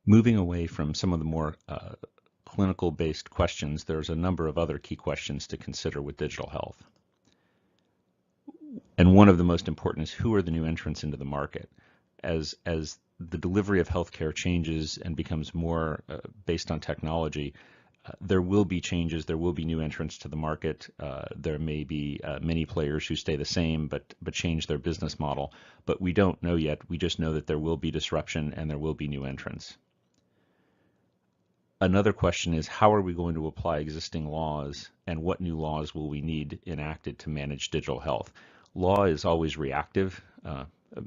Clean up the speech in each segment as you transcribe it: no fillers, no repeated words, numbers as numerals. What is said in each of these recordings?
Moving away from some of the more clinical-based questions, there's a number of other key questions to consider with digital health. And one of the most important is, who are the new entrants into the market? As the delivery of healthcare changes and becomes more based on technology, there will be changes, there will be new entrants to the market. There may be many players who stay the same but change their business model. But we don't know yet. We just know that there will be disruption and there will be new entrants. Another question is, how are we going to apply existing laws, and what new laws will we need enacted to manage digital health? Law is always reactive,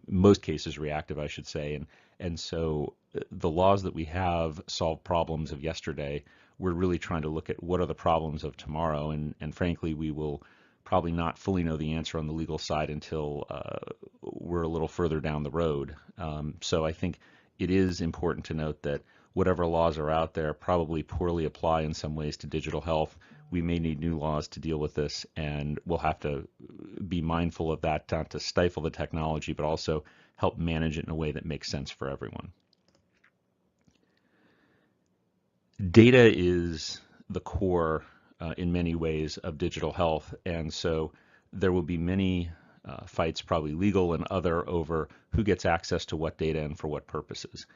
most cases reactive, I should say, and so the laws that we have solve problems of yesterday. We're really trying to look at what are the problems of tomorrow, and frankly, we will probably not fully know the answer on the legal side until we're a little further down the road. So I think it is important to note that whatever laws are out there probably poorly apply in some ways to digital health. We may need new laws to deal with this, and we'll have to be mindful of that, not to stifle the technology, but also help manage it in a way that makes sense for everyone. Data is the core in many ways of digital health, and so there will be many fights, probably legal and other, over who gets access to what data and for what purposes.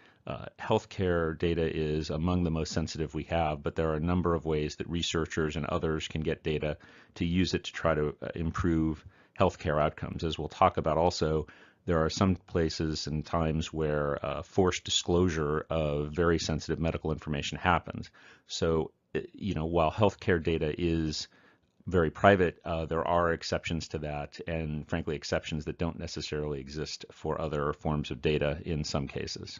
Healthcare data is among the most sensitive we have, but there are a number of ways that researchers and others can get data to use it to try to improve healthcare outcomes. As we'll talk about also, there are some places and times where forced disclosure of very sensitive medical information happens. So, while healthcare data is very private, there are exceptions to that, and frankly, exceptions that don't necessarily exist for other forms of data in some cases.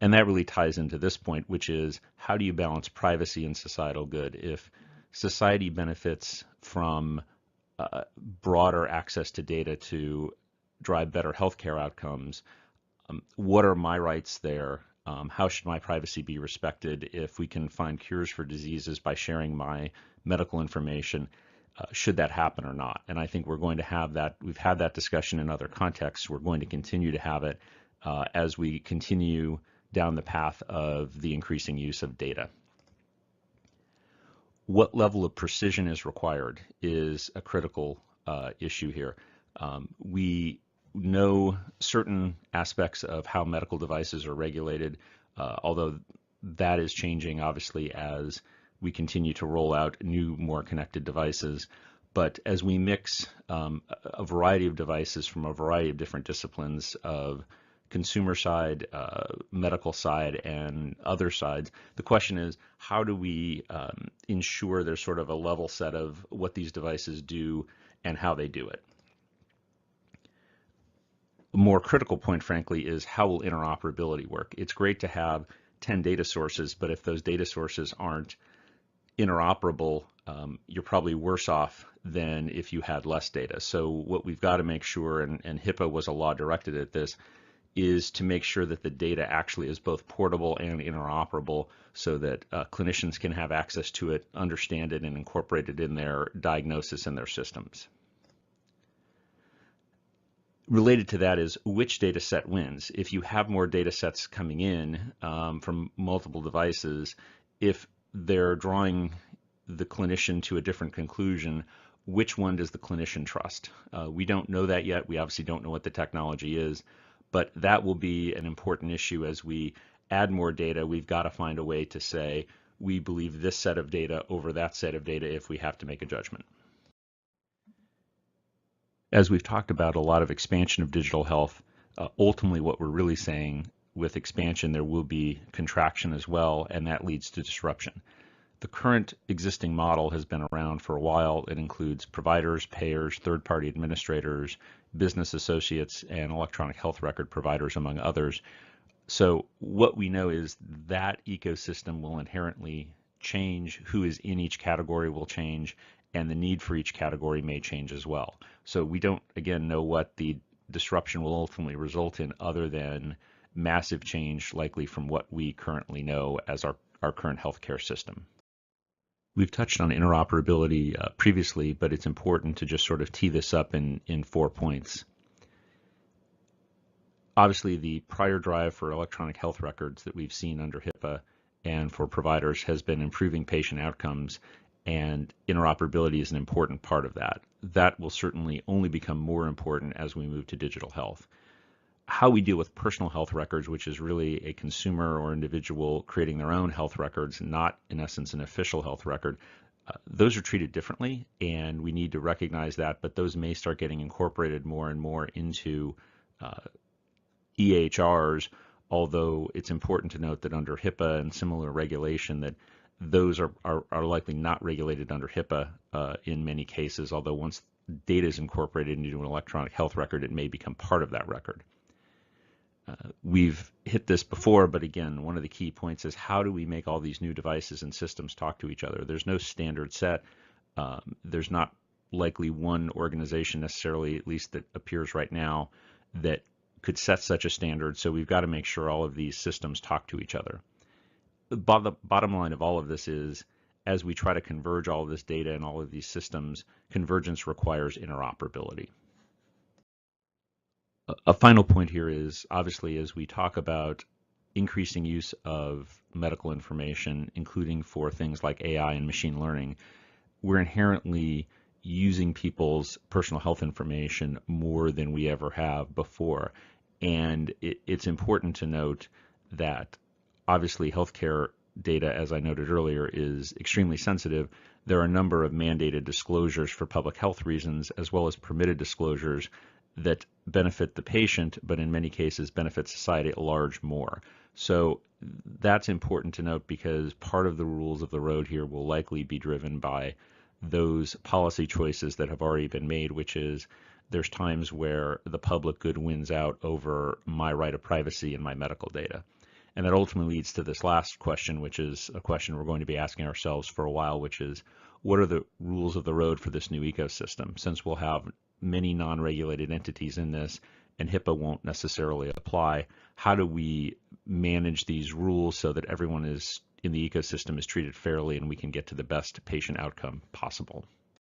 And that really ties into this point, which is, how do you balance privacy and societal good? If society benefits from broader access to data to drive better healthcare outcomes, what are my rights there? How should my privacy be respected if we can find cures for diseases by sharing my medical information? Should that happen or not? And I think we're going to have that. We've had that discussion in other contexts. We're going to continue to have it as we continue down the path of the increasing use of data. What level of precision is required is a critical issue here. We know certain aspects of how medical devices are regulated, although that is changing obviously as we continue to roll out new, more connected devices. But as we mix a variety of devices from a variety of different disciplines of consumer side, medical side, and other sides, the question is, how do we ensure there's sort of a level set of what these devices do and how they do it? A more critical point, frankly, is how will interoperability work? It's great to have 10 data sources, but if those data sources aren't interoperable, you're probably worse off than if you had less data. So what we've got to make sure, and HIPAA was a law directed at this, is to make sure that the data actually is both portable and interoperable so that clinicians can have access to it, understand it, and incorporate it in their diagnosis and their systems. Related to that is, which data set wins? If you have more data sets coming in from multiple devices, if they're drawing the clinician to a different conclusion, which one does the clinician trust? We don't know that yet. We obviously don't know what the technology is, but that will be an important issue as we add more data. We've got to find a way to say, we believe this set of data over that set of data if we have to make a judgment. As we've talked about a lot of expansion of digital health, ultimately what we're really saying with expansion, there will be contraction as well, and that leads to disruption. The current existing model has been around for a while. It includes providers, payers, third-party administrators, business associates, and electronic health record providers, among others. So what we know is that ecosystem will inherently change. Who is in each category will change, and the need for each category may change as well. So we don't, again, know what the disruption will ultimately result in, other than massive change likely from what we currently know as our current healthcare system. We've touched on interoperability previously, but it's important to just sort of tee this up in 4 points. Obviously, the prior drive for electronic health records that we've seen under HIPAA and for providers has been improving patient outcomes, and interoperability is an important part of that. That will certainly only become more important as we move to digital health. How we deal with personal health records, which is really a consumer or individual creating their own health records, not in essence an official health record, those are treated differently, and we need to recognize that, but those may start getting incorporated more and more into EHRs, although it's important to note that under HIPAA and similar regulation that those are likely not regulated under HIPAA in many cases, although once data is incorporated into an electronic health record, it may become part of that record. We've hit this before, but again, one of the key points is how do we make all these new devices and systems talk to each other? There's no standard set. There's not likely one organization necessarily, at least that appears right now, that could set such a standard. So we've got to make sure all of these systems talk to each other. The bottom line of all of this is, as we try to converge all of this data and all of these systems, convergence requires interoperability. A final point here is, obviously, as we talk about increasing use of medical information, including for things like AI and machine learning, we're inherently using people's personal health information more than we ever have before. And it's important to note that obviously healthcare data, as I noted earlier, is extremely sensitive. There are a number of mandated disclosures for public health reasons, as well as permitted disclosures that benefit the patient, but in many cases benefit society at large more. So that's important to note, because part of the rules of the road here will likely be driven by those policy choices that have already been made, which is there's times where the public good wins out over my right of privacy and my medical data. And that ultimately leads to this last question, which is a question we're going to be asking ourselves for a while, which is, what are the rules of the road for this new ecosystem? Since we'll have many non-regulated entities in this and HIPAA won't necessarily apply, how do we manage these rules so that everyone is in the ecosystem is treated fairly and we can get to the best patient outcome possible?